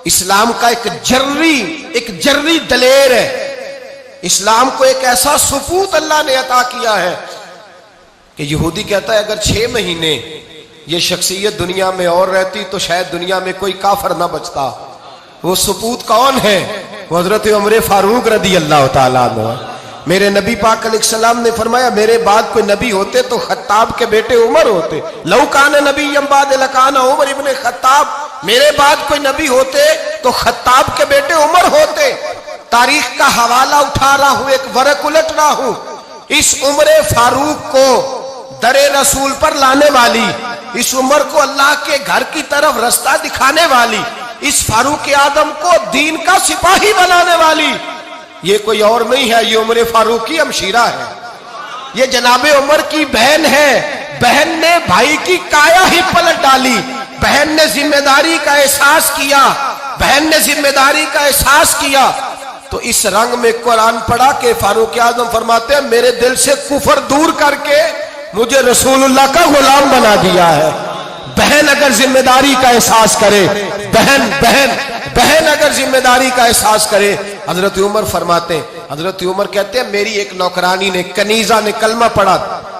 इस्लाम का एक जर्री दलेर है। इस्लाम को एक ऐसा सुपूत अल्लाह ने अता किया है कि यहूदी कहता है अगर 6 महीने ये शख्सियत दुनिया में और रहती तो शायद दुनिया में कोई काफर ना बचता। वो सुपूत कौन है? वो हजरत उमर फारूक रदी अल्लाह ताला अन्हु। मेरे नबी पाक अलैहिस्सलाम ने फरमाया मेरे बाद कोई नबी होते तो खत्ताब के बेटे उमर होते। लौ कान नबी बाद लकाना उमर इब्ने खत्ताब, मेरे बाद कोई नबी होते तो खत्ताब के बेटे उमर होते। तारीख का हवाला उठा रहा हूं, एक वरक उलट रहा हूं। इस उमर फारूक को दरे रसूल पर लाने वाली, इस उमर को अल्लाह के घर की तरफ रास्ता दिखाने वाली, इस फारूक आदम को दीन का सिपाही बनाने वाली, ये कोई और नहीं है, ये उमर फारूक की हमशीरा है। ये जनाबे उमर की बहन है। बहन ने भाई की काया ही पलट डाली। बहन ने जिम्मेदारी का एहसास किया, बहन ने जिम्मेदारी का एहसास किया तो इस रंग में कुरान पढ़ा के फारूक आजम फरमाते हैं मेरे दिल से कुफर दूर करके मुझे रसूलुल्लाह का गुलाम बना दिया है। बहन अगर जिम्मेदारी का एहसास करे, बहन अगर जिम्मेदारी का एहसास करे। हजरत उमर फरमाते, हजरत उमर कहते हैं मेरी एक नौकरानी ने, कनीजा ने कलमा पढ़ा,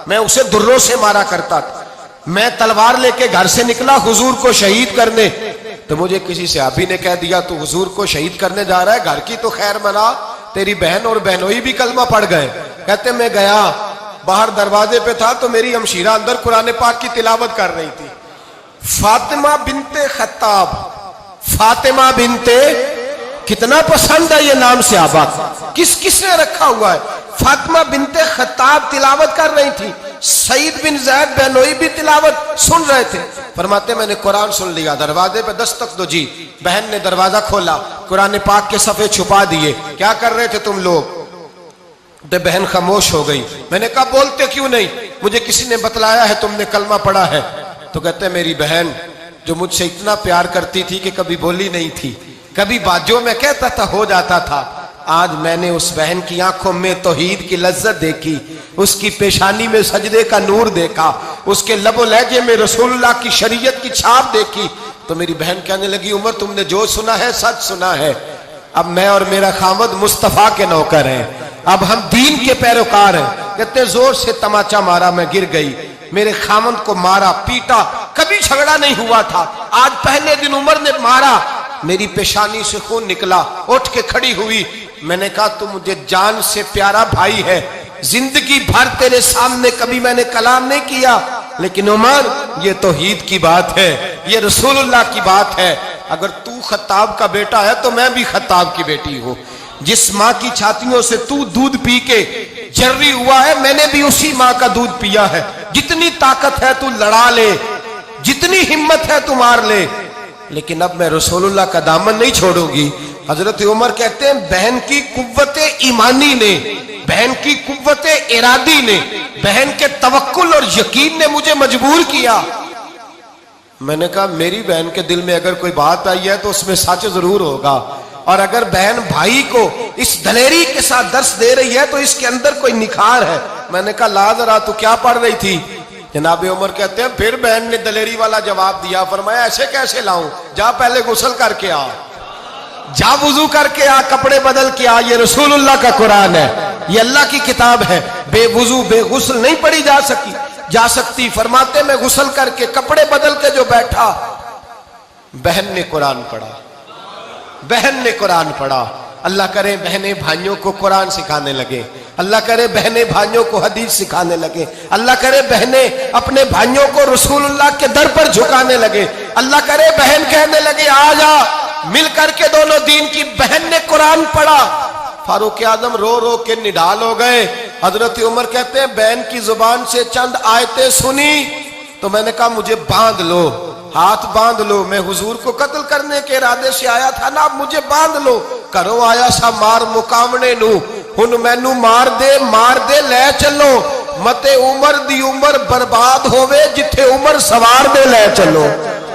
मैं उसे दुर्रों से मारा करता था। मैं तलवार लेके घर से निकला हुजूर को शहीद करने, तो मुझे किसी सहाबी ने कह दिया तू हुजूर को शहीद करने जा रहा है, घर की तो खैर मना, तेरी बहन और बहनोई भी कलमा पढ़ गए। कहते मैं गया, बाहर दरवाजे पे था तो मेरी हमशीरा अंदर कुरान पाक की तिलावत कर रही थी। फातिमा बिनते खत्ताब, फातिमा बिनते, कितना पसंद है ये नाम सहाबा, किसने रखा हुआ है। फातिमा बिनते खत्ताब तिलावत कर रही थी, सईद बिन ज़ैद बेनोई भी तिलावत सुन रहे थे। फरमाते मैंने कुरान सुन लिया, दरवाजे पे दस्तक दो जी। बहन ने दरवाजा खोला, कुरान पाक के सफ़े छुपा दिए। क्या कर रहे थे तुम लोग? तो बहन खामोश हो गई। मैंने कहा बोलते क्यों नहीं? मुझे किसी ने बतलाया है तुमने कलमा पढ़ा है। तो कहते मेरी बहन जो मुझसे इतना प्यार करती थी कि कभी बोली नहीं थी, कभी बाजों में कहता था हो जाता था, आज मैंने उस बहन की आंखों में तौहीद की लज्जत देखी, उसकी पेशानी में सजदे का नूर देखा, उसके लबो लहजे में रसूलुल्लाह की शरीयत की छाप देखी। तो मेरी बहन कहने लगी उमर तुमने जो सुना है सच सुना है। अब मैं और मेरा खामद मुस्तफा के नौकर हैं, अब हम दीन के पैरोकार हैं। कहते जोर से तमाचा मारा, मैं गिर गई, मेरे खामद को मारा पीटा, कभी झगड़ा नहीं हुआ था, आज पहले दिन उमर ने मारा, मेरी पेशानी से खून निकला, उठ के खड़ी हुई। मैंने कहा तू मुझे जान से प्यारा भाई है, जिंदगी भर तेरे सामने कभी मैंने कलाम नहीं किया, लेकिन उमर ये तौहीद की बात है, ये रसूलुल्लाह की बात है। अगर तू खत्ताब का बेटा है तो मैं भी खत्ताब की बेटी हूँ। जिस माँ की छातियों से तू दूध पी के जर्री हुआ है, मैंने भी उसी माँ का दूध पिया है। जितनी ताकत है तू लड़ा ले, जितनी हिम्मत है तू मार ले, लेकिन अब मैं रसूलुल्लाह का दामन नहीं छोड़ूंगी। हजरत उमर कहते हैं बहन की कुव्वते ईमानी ने, बहन की कुव्वते इरादी ने, बहन के तवक्कुल और यकीन ने मुझे मजबूर किया। मैंने कहा मेरी बहन के दिल में अगर कोई बात आई है तो उसमें सच जरूर होगा, और अगर बहन भाई को इस दलेरी के साथ दर्श दे रही है तो इसके अंदर कोई निखार है। मैंने कहा ला जरा तू क्या पढ़ रही थी? जनाब उमर कहते हैं फिर बहन ने दलेरी वाला जवाब दिया, फरमाया ऐसे कैसे लाऊं, जा पहले गुस्ल करके आ, जा वुजू करके आ, कपड़े बदल के आ, ये रसूलुल्लाह का कुरान है, ये अल्लाह की किताब है, बेवुजू बेगुस्ल नहीं पढ़ी जा सकती। फरमाते मैं गुस्ल करके कपड़े बदल के जो बैठा, बहन ने कुरान पढ़ा, बहन ने कुरान पढ़ा। अल्लाह करे बहने भाइयों को कुरान सिखाने लगे, अल्लाह करे बहने भाइयों को हदीस सिखाने लगे, अल्लाह करे बहने अपने भाइयों को रसूलुल्लाह के दर पर झुकाने लगे, अल्लाह करे बहन कहने लगे आ जा मिल करके दोनों दीन की। बहन ने कुरान पढ़ा, फारूक आजम रो रो के निढाल हो गए। हजरत उमर कहते हैं बहन की जुबान से चंद आयतें सुनी तो मैंने कहा मुझे बांध लो, हाथ बांध लो, मैं हुजूर को कत्ल करने के इरादे से आया था ना, अब मुझे बांध लो। करो आया सा मार मुकामने नू, हुन मैनू मार दे ले चलो, मते उमर दी उमर बर्बाद होवे, जिथे उमर सवार दे ले चलो।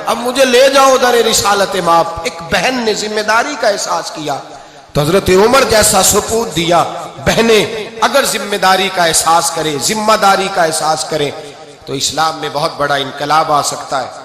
अब मुझे ले जाओ दर रिसालत माफ। एक बहन ने जिम्मेदारी का एहसास किया तो हजरत उमर जैसा सुपूत दिया। बहने अगर जिम्मेदारी का एहसास करें, जिम्मेदारी का एहसास करें तो इस्लाम में बहुत बड़ा इनकलाब आ सकता है।